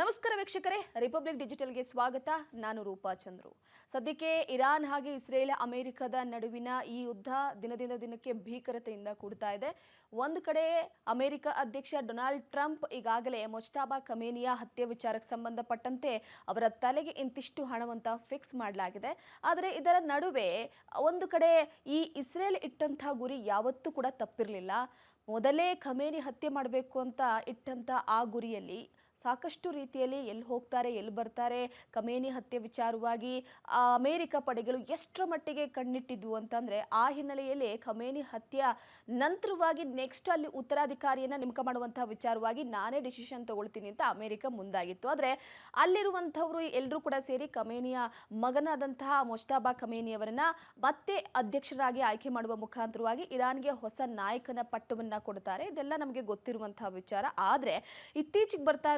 ನಮಸ್ಕಾರ ವೀಕ್ಷಕರೇ, ರಿಪಬ್ಲಿಕ್ ಡಿಜಿಟಲ್ಗೆ ಸ್ವಾಗತ. ನಾನು ರೂಪಾ ಚಂದ್ರು. ಸದ್ಯಕ್ಕೆ ಇರಾನ್ ಹಾಗೆ ಇಸ್ರೇಲ್ ಅಮೆರಿಕದ ನಡುವಿನ ಈ ಯುದ್ಧ ದಿನದಿಂದ ದಿನಕ್ಕೆ ಭೀಕರತೆಯಿಂದ ಕೂಡ್ತಾ ಇದೆ. ಒಂದು ಕಡೆ ಅಮೆರಿಕ ಅಧ್ಯಕ್ಷ ಡೊನಾಲ್ಡ್ ಟ್ರಂಪ್ ಈಗಾಗಲೇ ಮುಜ್ತಬಾ ಖಮೇನಿಯ ಹತ್ಯೆ ವಿಚಾರಕ್ಕೆ ಸಂಬಂಧಪಟ್ಟಂತೆ ಅವರ ತಲೆಗೆ ಇಂತಿಷ್ಟು ಹಣವಂತ ಫಿಕ್ಸ್ ಮಾಡಲಾಗಿದೆ. ಆದರೆ ಇದರ ನಡುವೆ ಒಂದು ಕಡೆ ಈ ಇಸ್ರೇಲ್ ಇಟ್ಟಂತಹ ಗುರಿ ಯಾವತ್ತೂ ಕೂಡ ತಪ್ಪಿರಲಿಲ್ಲ. ಮೊದಲೇ ಖಮೇನಿ ಹತ್ಯೆ ಮಾಡಬೇಕು ಅಂತ ಇಟ್ಟಂತ ಆ ಗುರಿಯಲ್ಲಿ ಸಾಕಷ್ಟು ರೀತಿಯಲ್ಲಿ ಎಲ್ಲಿ ಹೋಗ್ತಾರೆ ಎಲ್ಲಿ ಬರ್ತಾರೆ, ಖಮೇನಿ ಹತ್ಯೆ ವಿಚಾರವಾಗಿ ಅಮೆರಿಕ ಪಡೆಗಳು ಎಷ್ಟರ ಮಟ್ಟಿಗೆ ಕಣ್ಣಿಟ್ಟಿದ್ವು ಅಂತಂದರೆ ಆ ಹಿನ್ನೆಲೆಯಲ್ಲಿ ಖಮೇನಿ ಹತ್ಯೆ ನಂತರವಾಗಿ ನೆಕ್ಸ್ಟ್ ಅಲ್ಲಿ ಉತ್ತರಾಧಿಕಾರಿಯನ್ನು ನೇಮಕ ಮಾಡುವಂತಹ ವಿಚಾರವಾಗಿ ನಾನೇ ಡಿಸಿಷನ್ ತಗೊಳ್ತೀನಿ ಅಂತ ಅಮೆರಿಕ ಮುಂದಾಗಿತ್ತು. ಆದರೆ ಅಲ್ಲಿರುವಂಥವರು ಎಲ್ಲರೂ ಕೂಡ ಸೇರಿ ಖಮೇನಿಯ ಮಗನಾದಂತಹ ಮುಜ್ತಬಾ ಖಮೇನಿಯವರನ್ನ ಮತ್ತೆ ಅಧ್ಯಕ್ಷರಾಗಿ ಆಯ್ಕೆ ಮಾಡುವ ಮುಖಾಂತರವಾಗಿ ಇರಾನ್ಗೆ ಹೊಸ ನಾಯಕನ ಪಟ್ಟವನ್ನು ಕೊಡ್ತಾರೆ. ಇದೆಲ್ಲ ನಮಗೆ ಗೊತ್ತಿರುವಂತಹ ವಿಚಾರ. ಆದರೆ ಇತ್ತೀಚೆಗೆ ಬರ್ತಾ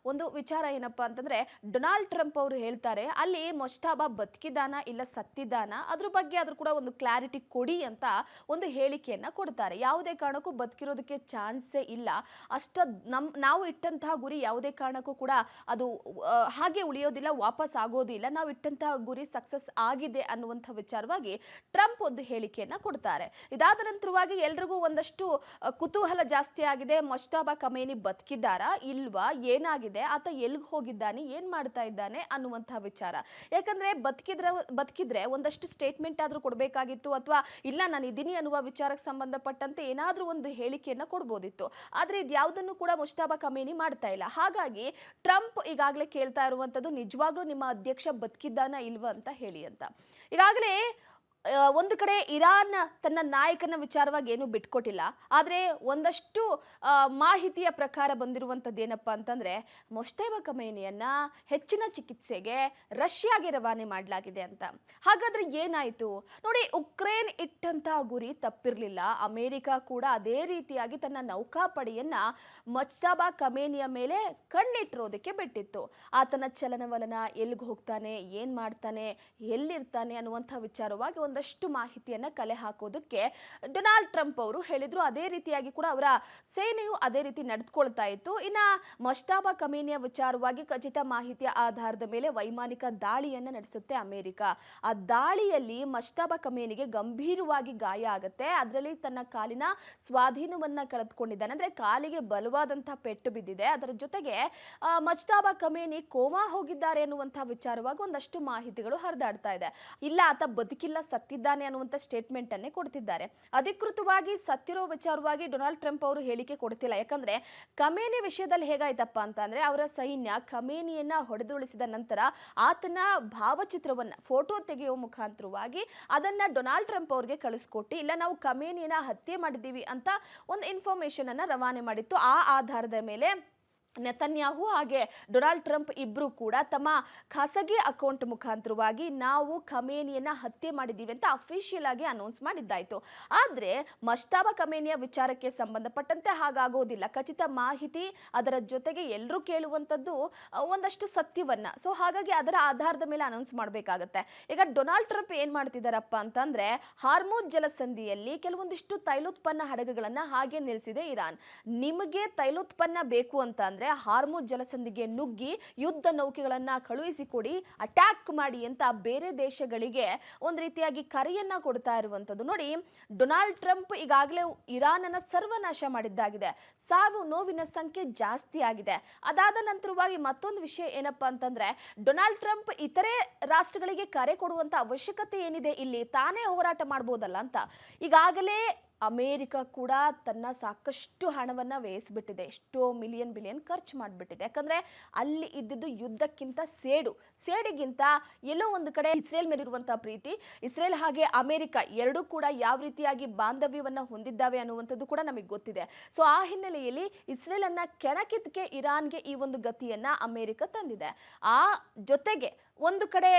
ಒಂದು ವಿಚಾರ ಏನಪ್ಪಾ ಅಂತಂದ್ರೆ, ಡೊನಾಲ್ಡ್ ಟ್ರಂಪ್ ಅವರು ಹೇಳ್ತಾರೆ ಅಲ್ಲಿ ಮುಜ್ತಬಾ ಬದುಕಿದಾನ ಇಲ್ಲ ಸತ್ತಿದಾನ ಅದ್ರ ಬಗ್ಗೆ ಆದ್ರೂ ಕೂಡ ಒಂದು ಕ್ಲಾರಿಟಿ ಕೊಡಿ ಅಂತ ಒಂದು ಹೇಳಿಕೆಯನ್ನ ಕೊಡ್ತಾರೆ. ಯಾವುದೇ ಕಾರಣಕ್ಕೂ ಬದುಕಿರೋದಕ್ಕೆ ಚಾನ್ಸೇ ಇಲ್ಲ, ನಾವು ಇಟ್ಟಂತಹ ಗುರಿ ಯಾವುದೇ ಕಾರಣಕ್ಕೂ ಕೂಡ ಅದು ಹಾಗೆ ಉಳಿಯೋದಿಲ್ಲ, ವಾಪಸ್ ಆಗೋದಿಲ್ಲ, ನಾವು ಇಟ್ಟಂತಹ ಗುರಿ ಸಕ್ಸಸ್ ಆಗಿದೆ ಅನ್ನುವಂಥ ವಿಚಾರವಾಗಿ ಟ್ರಂಪ್ ಒಂದು ಹೇಳಿಕೆಯನ್ನ ಕೊಡ್ತಾರೆ. ಇದಾದ ನಂತರವಾಗಿ ಎಲ್ರಿಗೂ ಒಂದಷ್ಟು ಕುತೂಹಲ ಜಾಸ್ತಿ ಆಗಿದೆ. ಮುಜ್ತಬಾ ಖಮೇನಿ ಬದುಕಿದ್ದಾರಾ ಇಲ್ವಾ, ಏನಾಗಿದೆ, ಆತ ಎಲ್ಲಿಗೆ ಹೋಗಿದ್ದಾನೆ, ಏನ್ ಮಾಡ್ತಾ ಇದ್ದಾನೆ ಅನ್ನುವಂತಹ ವಿಚಾರ. ಯಾಕಂದ್ರೆ ಬದುಕಿದ್ರೆ ಒಂದಷ್ಟು ಸ್ಟೇಟ್ಮೆಂಟ್ ಆದ್ರೂ ಕೊಡಬೇಕಾಗಿತ್ತು, ಅಥವಾ ಇಲ್ಲ ನಾನು ಇದೀನಿ ಅನ್ನುವ ವಿಚಾರಕ್ಕೆ ಸಂಬಂಧಪಟ್ಟಂತೆ ಏನಾದ್ರೂ ಒಂದು ಹೇಳಿಕೆಯನ್ನ ಕೊಡ್ಬೋದಿತ್ತು. ಆದ್ರೆ ಇದ್ಯಾವುದನ್ನು ಕೂಡ ಮುಜ್ತಬಾ ಖಮೇನಿ ಮಾಡ್ತಾ ಇಲ್ಲ. ಹಾಗಾಗಿ ಟ್ರಂಪ್ ಈಗಾಗಲೇ ಕೇಳ್ತಾ ಇರುವಂತದ್ದು, ನಿಜವಾಗ್ಲೂ ನಿಮ್ಮ ಅಧ್ಯಕ್ಷ ಬದುಕಿದ್ದಾನ ಇಲ್ವಾ ಅಂತ ಹೇಳಿ ಅಂತ. ಈಗಾಗಲೇ ಒಂದು ಕಡೆ ಇರಾನ್ ತನ್ನ ನಾಯಕನ ವಿಚಾರವಾಗಿ ಏನು ಬಿಟ್ಕೊಟ್ಟಿಲ್ಲ. ಆದರೆ ಒಂದಷ್ಟು ಮಾಹಿತಿಯ ಪ್ರಕಾರ ಬಂದಿರುವಂಥದ್ದು ಏನಪ್ಪಾ ಅಂತಂದ್ರೆ, ಮುಜ್ತಬಾ ಖಮೇನಿಯನ್ನ ಹೆಚ್ಚಿನ ಚಿಕಿತ್ಸೆಗೆ ರಷ್ಯಾಗೆ ರವಾನೆ ಮಾಡಲಾಗಿದೆ ಅಂತ. ಹಾಗಾದ್ರೆ ಏನಾಯಿತು ನೋಡಿ, ಉಕ್ರೇನ್ ಇಟ್ಟಂತಹ ಗುರಿ ತಪ್ಪಿರಲಿಲ್ಲ. ಅಮೆರಿಕ ಕೂಡ ಅದೇ ರೀತಿಯಾಗಿ ತನ್ನ ನೌಕಾಪಡೆಯನ್ನ ಮುಜ್ತಬಾ ಖಮೇನಿಯ ಮೇಲೆ ಕಣ್ಣಿಟ್ಟಿರೋದಕ್ಕೆ ಬಿಟ್ಟಿತ್ತು. ಆತನ ಚಲನವಲನ, ಎಲ್ಲಿಗೆ ಹೋಗ್ತಾನೆ, ಏನ್ ಮಾಡ್ತಾನೆ, ಎಲ್ಲಿರ್ತಾನೆ ಅನ್ನುವಂಥ ವಿಚಾರವಾಗಿ ಒಂದಷ್ಟು ಮಾಹಿತಿಯನ್ನ ಕಲೆ ಹಾಕೋದಕ್ಕೆ ಡೊನಾಲ್ಡ್ ಟ್ರಂಪ್ ಅವರು ಹೇಳಿದ್ರು. ಅದೇ ರೀತಿಯಾಗಿ ಕೂಡ ಅವರ ಸೇನೆಯು ಅದೇ ರೀತಿ ನಡೆದುಕೊಳ್ತಾ ಇತ್ತು. ಇನ್ನ ಮುಜ್ತಬಾ ಖಮೇನಿಯ ವಿಚಾರವಾಗಿ ಖಚಿತ ಮಾಹಿತಿಯ ಆಧಾರದ ಮೇಲೆ ವೈಮಾನಿಕ ದಾಳಿಯನ್ನ ನಡೆಸುತ್ತೆ ಅಮೆರಿಕ. ಆ ದಾಳಿಯಲ್ಲಿ ಮುಜ್ತಬಾ ಖಮೇನಿಗೆ ಗಂಭೀರವಾಗಿ ಗಾಯ ಆಗುತ್ತೆ. ಅದರಲ್ಲಿ ತನ್ನ ಕಾಲಿನ ಸ್ವಾಧೀನವನ್ನ ಕಳೆದುಕೊಂಡಿದ್ದಾನೆ, ಅಂದ್ರೆ ಕಾಲಿಗೆ ಬಲವಾದಂತಹ ಪೆಟ್ಟು ಬಿದ್ದಿದೆ. ಅದರ ಜೊತೆಗೆ ಮುಜ್ತಬಾ ಖಮೇನಿ ಕೋಮಾ ಹೋಗಿದ್ದಾರೆ ಅನ್ನುವಂತಹ ವಿಚಾರವಾಗಿ ಒಂದಷ್ಟು ಮಾಹಿತಿಗಳು ಹರಿದಾಡ್ತಾ ಇದೆ. ಇಲ್ಲ ಆತ ಬದುಕಿಲ್ಲ ಸತ್ತಿದ್ದಾನೆ ಅನ್ನುವಂಥ ಸ್ಟೇಟ್ಮೆಂಟ್ ಅನ್ನೇ ಕೊಡ್ತಿದ್ದಾರೆ. ಅಧಿಕೃತವಾಗಿ ಸತ್ತಿರೋ ವಿಚಾರವಾಗಿ ಡೊನಾಲ್ಡ್ ಟ್ರಂಪ್ ಅವರು ಹೇಳಿಕೆ ಕೊಡ್ತಿಲ್ಲ. ಯಾಕಂದ್ರೆ ಖಮೇನಿ ವಿಷಯದಲ್ಲಿ ಹೇಗಾಯ್ತಪ್ಪ ಅಂತಂದ್ರೆ, ಅವರ ಸೈನ್ಯ ಖಮೇನಿಯನ್ನ ಹೊಡೆದುರುಳಿಸಿದ ನಂತರ ಆತನ ಭಾವಚಿತ್ರವನ್ನ ಫೋಟೋ ತೆಗೆಯುವ ಮುಖಾಂತರವಾಗಿ ಅದನ್ನ ಡೊನಾಲ್ಡ್ ಟ್ರಂಪ್ ಅವರಿಗೆ ಕಳಿಸ್ಕೊಟ್ಟು, ಇಲ್ಲ ನಾವು ಖಮೇನಿಯನ್ನ ಹತ್ಯೆ ಮಾಡಿದ್ದೀವಿ ಅಂತ ಒಂದು ಇನ್ಫಾರ್ಮೇಶನ್ ಅನ್ನ ರವಾನೆ ಮಾಡಿತ್ತು. ಆ ಆಧಾರದ ಮೇಲೆ ನೆತನ್ಯಾಹು ಹಾಗೆ ಡೊನಾಲ್ಡ್ ಟ್ರಂಪ್ ಇಬ್ರು ಕೂಡ ತಮ್ಮ ಖಾಸಗಿ ಅಕೌಂಟ್ ಮುಖಾಂತರವಾಗಿ ನಾವು ಖಮೇನಿಯನ್ನ ಹತ್ಯೆ ಮಾಡಿದ್ದೀವಿ ಅಂತ ಅಫಿಷಿಯಲ್ ಆಗಿ ಅನೌನ್ಸ್ ಮಾಡಿದ್ದಾಯ್ತು. ಆದ್ರೆ ಮುಜ್ತಬಾ ಖಮೇನಿಯ ವಿಚಾರಕ್ಕೆ ಸಂಬಂಧಪಟ್ಟಂತೆ ಹಾಗಾಗೋದಿಲ್ಲ. ಖಚಿತ ಮಾಹಿತಿ, ಅದರ ಜೊತೆಗೆ ಎಲ್ಲರೂ ಕೇಳುವಂಥದ್ದು ಒಂದಷ್ಟು ಸತ್ಯವನ್ನ. ಸೊ ಹಾಗಾಗಿ ಅದರ ಆಧಾರದ ಮೇಲೆ ಅನೌನ್ಸ್ ಮಾಡಬೇಕಾಗತ್ತೆ. ಈಗ ಡೊನಾಲ್ಡ್ ಟ್ರಂಪ್ ಏನ್ ಮಾಡ್ತಿದ್ದಾರಪ್ಪ ಅಂತಂದ್ರೆ, ಹಾರ್ಮುಜ್ ಜಲಸಂಧಿಯಲ್ಲಿ ಕೆಲವೊಂದಿಷ್ಟು ತೈಲೋತ್ಪನ್ನ ಹಡಗುಗಳನ್ನ ಹಾಗೆ ನಿಲ್ಲಿಸಿದೆ ಇರಾನ್. ನಿಮಗೆ ತೈಲೋತ್ಪನ್ನ ಬೇಕು ಅಂತ ಅಂದ್ರೆ ಹಾರ್ಮುಜ್ ಜಲಸಂಧಿಗೆ ನುಗ್ಗಿ ಯುದ್ಧ ನೌಕೆಗಳನ್ನ ಕಳುಹಿಸಿಕೊಡಿ, ಅಟ್ಯಾಕ್ ಮಾಡಿ ಅಂತ ಬೇರೆ ದೇಶಗಳಿಗೆ ಒಂದು ರೀತಿಯಾಗಿ ಕರೆಯನ್ನ ಕೊಡ್ತಾ ಇರುವಂತದ್ದು. ನೋಡಿ, ಡೊನಾಲ್ಡ್ ಟ್ರಂಪ್ ಈಗಾಗಲೇ ಇರಾನ್ ಅನ್ನ ಸರ್ವನಾಶ ಮಾಡಿದ್ದಾಗಿದೆ. ಸಾವು ನೋವಿನ ಸಂಖ್ಯೆ ಜಾಸ್ತಿ ಆಗಿದೆ. ಅದಾದ ನಂತರವಾಗಿ ಮತ್ತೊಂದು ವಿಷಯ ಏನಪ್ಪಾ ಅಂತಂದ್ರೆ, ಡೊನಾಲ್ಡ್ ಟ್ರಂಪ್ ಇತರೆ ರಾಷ್ಟ್ರಗಳಿಗೆ ಕರೆ ಕೊಡುವಂತ ಅವಶ್ಯಕತೆ ಏನಿದೆ, ಇಲ್ಲಿ ತಾನೇ ಹೋರಾಟ ಮಾಡ್ಬೋದಲ್ಲ ಅಂತ ಈಗಾಗಲೇ ಅಮೆರಿಕ ಕೂಡ ತನ್ನ ಸಾಕಷ್ಟು ಹಣವನ್ನು ವ್ಯಯಿಸಿಬಿಟ್ಟಿದೆ. ಎಷ್ಟೋ ಮಿಲಿಯನ್ ಬಿಲಿಯನ್ ಖರ್ಚು ಮಾಡಿಬಿಟ್ಟಿದೆ. ಯಾಕಂದರೆ ಅಲ್ಲಿ ಇದ್ದಿದ್ದು ಯುದ್ಧಕ್ಕಿಂತ ಸೇಡಿಗಿಂತ ಎಲ್ಲೋ ಒಂದು ಕಡೆ ಇಸ್ರೇಲ್ ಮೇಲಿರುವಂಥ ಪ್ರೀತಿ, ಇಸ್ರೇಲ್ ಹಾಗೆ ಅಮೆರಿಕ ಎರಡೂ ಕೂಡ ಯಾವ ರೀತಿಯಾಗಿ ಬಾಂಧವ್ಯವನ್ನು ಹೊಂದಿದ್ದಾವೆ ಅನ್ನುವಂಥದ್ದು ಕೂಡ ನಮಗೆ ಗೊತ್ತಿದೆ. ಸೊ ಆ ಹಿನ್ನೆಲೆಯಲ್ಲಿ ಇಸ್ರೇಲನ್ನು ಕೆಣಕಿದ್ದಕ್ಕೆ ಇರಾನ್ಗೆ ಈ ಒಂದು ಗತಿಯನ್ನು ಅಮೆರಿಕ ತಂದಿದೆ. ಆ ಜೊತೆಗೆ ಒಂದು ಕಡೆ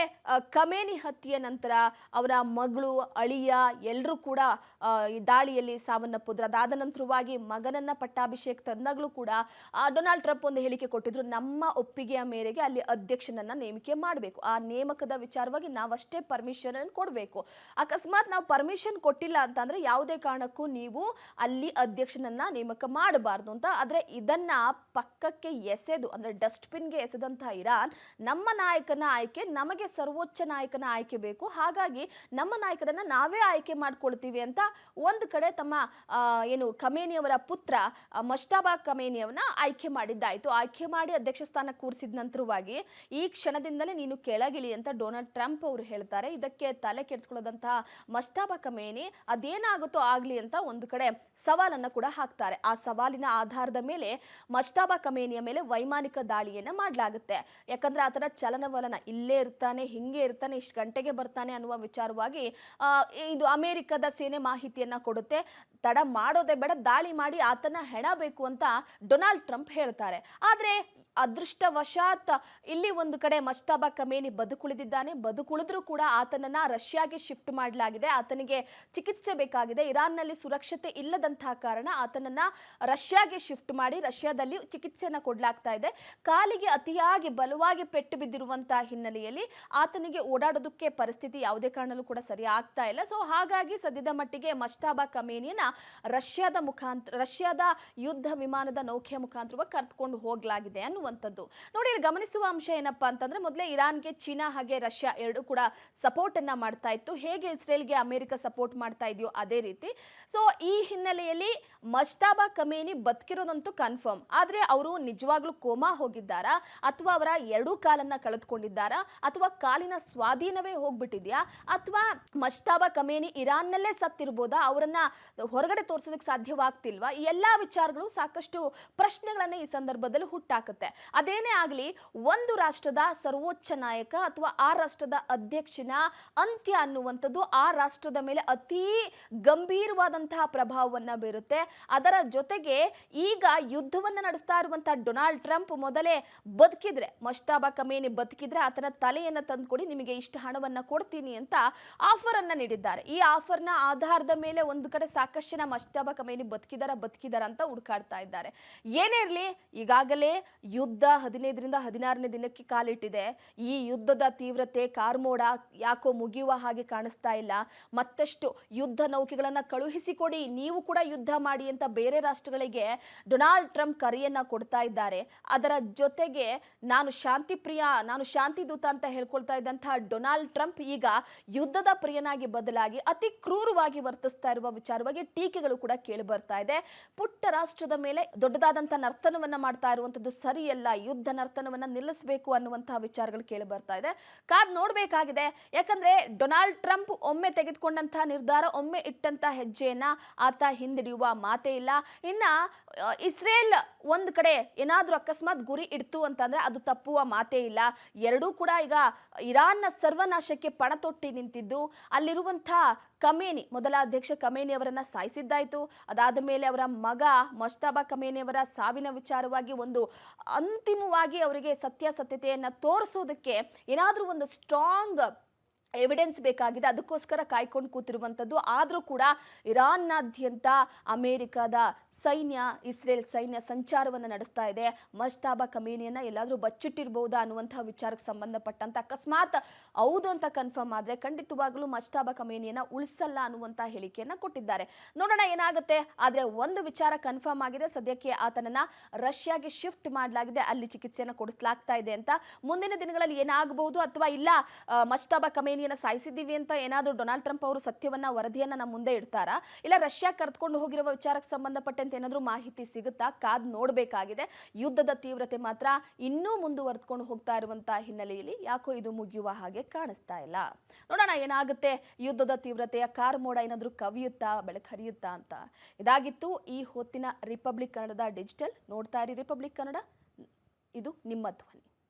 ಖಮೇನಿ ಹತ್ಯೆಯ ನಂತರ ಅವರ ಮಗಳು ಅಳಿಯ ಎಲ್ಲರೂ ಕೂಡ ಈ ದಾಳಿಯಲ್ಲಿ ಸಾವನ್ನಪ್ಪಿದ್ರು. ಅದಾದ ನಂತರವಾಗಿ ಮಗನನ್ನ ಪಟ್ಟಾಭಿಷೇಕ್ ತಂದಾಗಲೂ ಕೂಡ ಡೊನಾಲ್ಡ್ ಟ್ರಂಪ್ ಒಂದು ಹೇಳಿಕೆ ಕೊಟ್ಟಿದ್ರು, ನಮ್ಮ ಒಪ್ಪಿಗೆಯ ಮೇರೆಗೆ ಅಲ್ಲಿ ಅಧ್ಯಕ್ಷನನ್ನ ನೇಮಕ ಮಾಡಬೇಕು, ಆ ನೇಮಕದ ವಿಚಾರವಾಗಿ ನಾವಷ್ಟೇ ಪರ್ಮಿಷನ್ ಅನ್ನು ಕೊಡಬೇಕು. ಅಕಸ್ಮಾತ್ ನಾವು ಪರ್ಮಿಷನ್ ಕೊಟ್ಟಿಲ್ಲ ಅಂತಂದ್ರೆ ಯಾವುದೇ ಕಾರಣಕ್ಕೂ ನೀವು ಅಲ್ಲಿ ಅಧ್ಯಕ್ಷನನ್ನ ನೇಮಕ ಮಾಡಬಾರ್ದು ಅಂತ. ಆದ್ರೆ ಇದನ್ನ ಪಕ್ಕಕ್ಕೆ ಎಸೆದು ಅಂದ್ರೆ ಡಸ್ಟ್ಬಿನ್ಗೆ ಎಸೆದಂತಹ ಇರಾನ್, ನಮ್ಮ ನಾಯಕನ ಆಯ್ಕೆ, ನಮಗೆ ಸರ್ವೋಚ್ಚ ನಾಯಕನ ಆಯ್ಕೆ ಬೇಕು, ಹಾಗಾಗಿ ನಮ್ಮ ನಾಯಕರನ್ನ ನಾವೇ ಆಯ್ಕೆ ಮಾಡ್ಕೊಳ್ತೀವಿ ಅಂತ ಒಂದು ಕಡೆ ತಮ್ಮ ಏನು ಖಮೇನಿಯವರ ಪುತ್ರ ಮಜ್ತಬಾ ಖಮೇನಿಯವನ್ನ ಆಯ್ಕೆ ಮಾಡಿದ್ದಾಯ್ತು. ಆಯ್ಕೆ ಮಾಡಿ ಅಧ್ಯಕ್ಷ ಸ್ಥಾನ ಕೂರಿಸಿದ ನಂತರವಾಗಿ ಈ ಕ್ಷಣದಿಂದಲೇ ನೀನು ಕೆಳಗಿಳಿ ಅಂತ ಡೊನಾಲ್ಡ್ ಟ್ರಂಪ್ ಅವರು ಹೇಳ್ತಾರೆ. ಇದಕ್ಕೆ ತಲೆ ಕೆಡಿಸ್ಕೊಳ್ಳೋದಂತಹ ಮಜ್ತಬಾ ಖಮೇನಿ ಅದೇನಾಗುತ್ತೋ ಆಗ್ಲಿ ಅಂತ ಒಂದು ಕಡೆ ಸವಾಲನ್ನ ಕೂಡ ಹಾಕ್ತಾರೆ. ಆ ಸವಾಲಿನ ಆಧಾರದ ಮೇಲೆ ಮಜ್ತಬಾ ಖಮೇನಿಯ ಮೇಲೆ ವೈಮಾನಿಕ ದಾಳಿಯನ್ನ ಮಾಡಲಾಗುತ್ತೆ. ಯಾಕಂದ್ರೆ ಆತನ ಚಲನವಲನ ಇಲ್ಲೇ ಇರ್ತಾನೆ, ಹಿಂಗೆ ಇರ್ತಾನೆ, ಇಷ್ಟು ಗಂಟೆಗೆ ಬರ್ತಾನೆ ಅನ್ನುವ ವಿಚಾರವಾಗಿ ಇದು ಅಮೆರಿಕದ ಸೇನೆ ಮಾಹಿತಿಯನ್ನ ಕೊಡುತ್ತೆ. ತಡ ಮಾಡೋದೇ ಬೇಡ, ದಾಳಿ ಮಾಡಿ ಆತನ ಹೆಣ ಬೇಕು ಅಂತ ಡೊನಾಲ್ಡ್ ಟ್ರಂಪ್ ಹೇಳ್ತಾರೆ. ಆದ್ರೆ ಅದೃಷ್ಟವಶಾತ್ ಇಲ್ಲಿ ಒಂದು ಕಡೆ ಮಜ್ತಬಾ ಖಮೇನಿ ಬದುಕುಳಿದಿದ್ದಾನೆ. ಬದುಕುಳಿದ್ರೂ ಕೂಡ ಆತನನ್ನ ರಷ್ಯಾಗೆ ಶಿಫ್ಟ್ ಮಾಡಲಾಗಿದೆ. ಆತನಿಗೆ ಚಿಕಿತ್ಸೆ ಬೇಕಾಗಿದೆ. ಇರಾನ್ನಲ್ಲಿ ಸುರಕ್ಷತೆ ಇಲ್ಲದಂತಹ ಕಾರಣ ಆತನನ್ನ ರಷ್ಯಾಗೆ ಶಿಫ್ಟ್ ಮಾಡಿ ರಷ್ಯಾದಲ್ಲಿ ಚಿಕಿತ್ಸೆಯನ್ನ ಕೊಡಲಾಗ್ತಾ ಇದೆ. ಕಾಲಿಗೆ ಅತಿಯಾಗಿ ಬಲವಾಗಿ ಪೆಟ್ಟು ಬಿದ್ದಿರುವಂತಹ ಹಿನ್ನೆಲೆಯಲ್ಲಿ ಆತನಿಗೆ ಓಡಾಡೋದಕ್ಕೆ ಪರಿಸ್ಥಿತಿ ಯಾವುದೇ ಕಾರಣಲ್ಲೂ ಕೂಡ ಸರಿ ಆಗ್ತಾ ಇಲ್ಲ. ಸೊ ಹಾಗಾಗಿ ಸದ್ಯದ ಮಟ್ಟಿಗೆ ಮಜ್ತಬಾ ಖಮೇನಿಯನ್ನ ರಷ್ಯಾದ ಯುದ್ಧ ವಿಮಾನದ ನೌಕೆಯ ಮುಖಾಂತರವಾಗಿ ಕರೆದುಕೊಂಡು ಹೋಗಲಾಗಿದೆ ಅನ್ನುವಂಥದ್ದು. ನೋಡಿ, ಇಲ್ಲಿ ಗಮನಿಸುವ ಅಂಶ ಏನಪ್ಪಾ ಅಂತಂದ್ರೆ, ಮೊದಲೇ ಇರಾನ್ಗೆ ಚೀನಾ ಹಾಗೆ ರಷ್ಯಾ ಎರಡೂ ಕೂಡ ಸಪೋರ್ಟ್ ಅನ್ನ ಮಾಡ್ತಾ ಇತ್ತು. ಹೇಗೆ ಇಸ್ರೇಲ್ಗೆ ಅಮೆರಿಕ ಸಪೋರ್ಟ್ ಮಾಡ್ತಾ ಇದೆಯೋ ಅದೇ ರೀತಿ. ಸೊ ಈ ಹಿನ್ನೆಲೆಯಲ್ಲಿ ಮಜ್ತಬಾ ಖಮೇನಿ ಬದುಕಿರೋದಂತೂ ಕನ್ಫರ್ಮ್. ಆದ್ರೆ ಅವರು ನಿಜವಾಗ್ಲೂ ಕೋಮಾ ಹೋಗಿದ್ದಾರಾ, ಅಥವಾ ಅವರ ಎರಡೂ ಕಾಲನ್ನ ಕಳೆದುಕೊಂಡಿದ್ದಾರಾ, ಅಥವಾ ಕಾಲಿನ ಸ್ವಾಧೀನವೇ ಹೋಗ್ಬಿಟ್ಟಿದ್ಯಾ, ಅಥವಾ ಮಜ್ತಬಾ ಖಮೇನಿ ಇರಾನ್ನಲ್ಲೇ ಸತ್ತಿರ್ಬೋದಾ, ಅವರನ್ನ ಹೊರಗಡೆ ತೋರಿಸೋದಕ್ಕೆ ಸಾಧ್ಯವಾಗ್ತಿಲ್ವಾ? ಈ ಎಲ್ಲಾ ವಿಚಾರಗಳು ಸಾಕಷ್ಟು ಪ್ರಶ್ನೆಗಳನ್ನ ಈ ಸಂದರ್ಭದಲ್ಲಿ ಹುಟ್ಟಾಕುತ್ತೆ. ಅದೇನೇ ಆಗಲಿ, ಒಂದು ರಾಷ್ಟ್ರದ ಸರ್ವೋಚ್ಚ ನಾಯಕ ಅಥವಾ ಆ ರಾಷ್ಟ್ರದ ಅಧ್ಯಕ್ಷನ ಅಂತ್ಯ ಅನ್ನುವಂಥದ್ದು ಆ ರಾಷ್ಟ್ರದ ಮೇಲೆ ಅತಿ ಗಂಭೀರವಾದಂತಹ ಪ್ರಭಾವವನ್ನ ಬೀರುತ್ತೆ. ಅದರ ಜೊತೆಗೆ ಈಗ ಯುದ್ಧವನ್ನ ನಡೆಸ್ತಾ ಇರುವಂತಹ ಡೊನಾಲ್ಡ್ ಟ್ರಂಪ್ ಮೊದಲೇ ಬದುಕಿದ್ರೆ, ಮಜ್ತಬಾ ಖಮೇನಿ ಬದುಕಿದ್ರೆ ಆತನ ತಲೆಯನ್ನ ತಂದುಕೊಡಿ, ನಿಮಗೆ ಇಷ್ಟು ಹಣವನ್ನ ಕೊಡ್ತೀನಿ ಅಂತ ಆಫರ್ ಅನ್ನ ನೀಡಿದ್ದಾರೆ. ಈ ಆಫರ್ನ ಆಧಾರದ ಮೇಲೆ ಒಂದು ಕಡೆ ಸಾಕಷ್ಟು ಜನ ಮಜ್ತಬಾ ಖಮೇನಿ ಬದುಕಿದಾರ ಅಂತ ಹುಡುಕಾಡ್ತಾ ಇದ್ದಾರೆ. ಏನೇ ಇರಲಿ, ಈಗಾಗಲೇ ಯುದ್ಧ 15ರಿಂದ 16ನೇ ದಿನಕ್ಕೆ ಕಾಲಿಟ್ಟಿದೆ. ಈ ಯುದ್ಧದ ತೀವ್ರತೆ ಕಾರ್ಮೋಡ ಯಾಕೋ ಮುಗಿಯುವ ಹಾಗೆ ಕಾಣಿಸ್ತಾ ಇಲ್ಲ. ಮತ್ತಷ್ಟು ಯುದ್ಧ ನೌಕೆಗಳನ್ನ ಕಳುಹಿಸಿಕೊಡಿ, ನೀವು ಕೂಡ ಯುದ್ಧ ಮಾಡಿ ಅಂತ ಬೇರೆ ರಾಷ್ಟ್ರಗಳಿಗೆ ಡೊನಾಲ್ಡ್ ಟ್ರಂಪ್ ಕರೆಯನ್ನ ಕೊಡ್ತಾ ಇದ್ದಾರೆ. ಅದರ ಜೊತೆಗೆ ನಾನು ಶಾಂತಿ ಪ್ರಿಯ, ನಾನು ಶಾಂತಿ ದೂತ ಅಂತ ಹೇಳ್ಕೊಳ್ತಾ ಇದ್ದಂತಹ ಡೊನಾಲ್ಡ್ ಟ್ರಂಪ್ ಈಗ ಯುದ್ಧದ ಪ್ರಿಯನಾಗಿ ಬದಲಾಗಿ ಅತಿ ಕ್ರೂರವಾಗಿ ವರ್ತಿಸ್ತಾ ಇರುವ ವಿಚಾರವಾಗಿ ಟೀಕೆಗಳು ಕೂಡ ಕೇಳಿ ಬರ್ತಾ ಇದೆ. ಪುಟ್ಟ ರಾಷ್ಟ್ರದ ಮೇಲೆ ದೊಡ್ಡದಾದಂತಹ ನರ್ತನವನ್ನ ಮಾಡ್ತಾ ಇರುವಂತದ್ದು ಸರಿಯಲ್ಲ, ಯುದ್ಧ ನರ್ತನವನ್ನ ನಿಲ್ಲಿಸಬೇಕು ಅನ್ನುವಂತಹ ವಿಚಾರಗಳು ಕೇಳಿ ಬರ್ತಾ ಇದೆ. ಕಾದ್ ನೋಡ್ಬೇಕಾಗಿದೆ. ಯಾಕಂದ್ರೆ ಡೊನಾಲ್ಡ್ ಟ್ರಂಪ್ ಒಮ್ಮೆ ತೆಗೆದುಕೊಂಡಂತಹ ನಿರ್ಧಾರ, ಒಮ್ಮೆ ಇಟ್ಟಂತಹ ಹೆಜ್ಜೆಯನ್ನ ಆತ ಹಿಂದಿಡಿಯುವ ಮಾತೇ ಇಲ್ಲ. ಇನ್ನ ಇಸ್ರೇಲ್ ಒಂದು ಕಡೆ ಏನಾದ್ರೂ ಅಕಸ್ಮಾತ್ ಗುರಿ ಇಡ್ತು ಅಂತಂದ್ರೆ ಅದು ತಪ್ಪುವ ಮಾತೇ ಇಲ್ಲ. ಎರಡೂ ಕೂಡ ಈಗ ಇರಾನ್ನ ಸರ್ವನಾಶಕ್ಕೆ ಪಣ ತೊಟ್ಟಿ ನಿಂತಿದ್ದು, ಅಲ್ಲಿರುವಂತಹ ಖಮೇನಿ, ಮೊದಲ ಅಧ್ಯಕ್ಷ ಖಮೇನಿ ಅವರನ್ನ ಸಾಯಿಸಿದ್ದಾಯ್ತು. ಅದಾದ ಮೇಲೆ ಅವರ ಮಗ ಮಜ್ತಬಾ ಖಮೇನಿ ಅವರ ಸಾವಿನ ವಿಚಾರವಾಗಿ ಒಂದು ಅಂತಿಮವಾಗಿ ಅವರಿಗೆ ಸತ್ಯಾಸತ್ಯತೆಯನ್ನ ತೋರಿಸೋದಕ್ಕೆ ಏನಾದ್ರೂ ಒಂದು ಸ್ಟ್ರಾಂಗ್ ಎವಿಡೆನ್ಸ್ ಬೇಕಾಗಿದೆ. ಅದಕ್ಕೋಸ್ಕರ ಕಾಯ್ಕೊಂಡು ಕೂತಿರುವಂಥದ್ದು. ಆದರೂ ಕೂಡ ಇರಾನ್ನಾದ್ಯಂತ ಅಮೆರಿಕದ ಸೈನ್ಯ, ಇಸ್ರೇಲ್ ಸೈನ್ಯ ಸಂಚಾರವನ್ನು ನಡೆಸ್ತಾ ಇದೆ. ಮಜ್ತಬಾ ಖಮೇನಿಯನ್ನ ಎಲ್ಲಾದರೂ ಬಚ್ಚಿಟ್ಟಿರ್ಬೋದಾ ಅನ್ನುವಂತಹ ವಿಚಾರಕ್ಕೆ ಸಂಬಂಧಪಟ್ಟಂತ ಅಕಸ್ಮಾತ್ ಹೌದು ಅಂತ ಕನ್ಫರ್ಮ್ ಆದರೆ ಖಂಡಿತವಾಗಲೂ ಮಜ್ತಬಾ ಖಮೇನಿಯನ್ನ ಉಳಿಸಲ್ಲ ಅನ್ನುವಂತಹ ಹೇಳಿಕೆಯನ್ನ ಕೊಟ್ಟಿದ್ದಾರೆ. ನೋಡೋಣ ಏನಾಗುತ್ತೆ. ಆದರೆ ಒಂದು ವಿಚಾರ ಕನ್ಫರ್ಮ್ ಆಗಿದೆ, ಸದ್ಯಕ್ಕೆ ಆತನನ್ನ ರಷ್ಯಾಗೆ ಶಿಫ್ಟ್ ಮಾಡಲಾಗಿದೆ, ಅಲ್ಲಿ ಚಿಕಿತ್ಸೆಯನ್ನು ಕೊಡಿಸಲಾಗ್ತಾ ಇದೆ ಅಂತ. ಮುಂದಿನ ದಿನಗಳಲ್ಲಿ ಏನಾಗಬಹುದು, ಅಥವಾ ಇಲ್ಲ ಮಜ್ತಬಾ ಖಮೇನಿ ಸಾಯಿಸಿದ್ದೀವಿ ಅಂತ ಏನಾದರೂ ಡೊನಾಲ್ಡ್ ಟ್ರಂಪ್ ಅವರು ಸತ್ಯವನ್ನ ವರದಿಯನ್ನ ನಮ್ಮ ಮುಂದೆ ಇಡ್ತಾರಾ, ಇಲ್ಲ ರಷ್ಯಾ ಕರೆದುಕೊಂಡು ಹೋಗಿರುವ ವಿಚಾರಕ್ಕೆ ಸಂಬಂಧಪಟ್ಟಂತೆ ಏನಾದರೂ ಮಾಹಿತಿ ಸಿಗುತ್ತಾ, ಕಾದ್ ನೋಡಬೇಕಾಗಿದೆ. ಯುದ್ಧದ ತೀವ್ರತೆ ಮಾತ್ರ ಇನ್ನೂ ಮುಂದುವರೆದುಕೊಂಡು ಹೋಗ್ತಾ ಇರುವಂತಹ ಹಿನ್ನೆಲೆಯಲ್ಲಿ ಯಾಕೋ ಇದು ಮುಗಿಯುವ ಹಾಗೆ ಕಾಣಿಸ್ತಾ ಇಲ್ಲ. ನೋಡೋಣ ಏನಾಗುತ್ತೆ. ಯುದ್ಧದ ತೀವ್ರತೆಯ ಕಾರ್ಮೋಡ ಏನಾದರೂ ಕವಿಯುತ್ತಾ, ಬೆಳಕು ಹರಿಯುತ್ತಾ ಅಂತ. ಇದಾಗಿತ್ತು ಈ ಹೊತ್ತಿನ ರಿಪಬ್ಲಿಕ್ ಕನ್ನಡದ ಡಿಜಿಟಲ್. ನೋಡ್ತಾ ಇರಿ ರಿಪಬ್ಲಿಕ್ ಕನ್ನಡ, ಇದು ನಿಮ್ಮ ಧ್ವನಿ.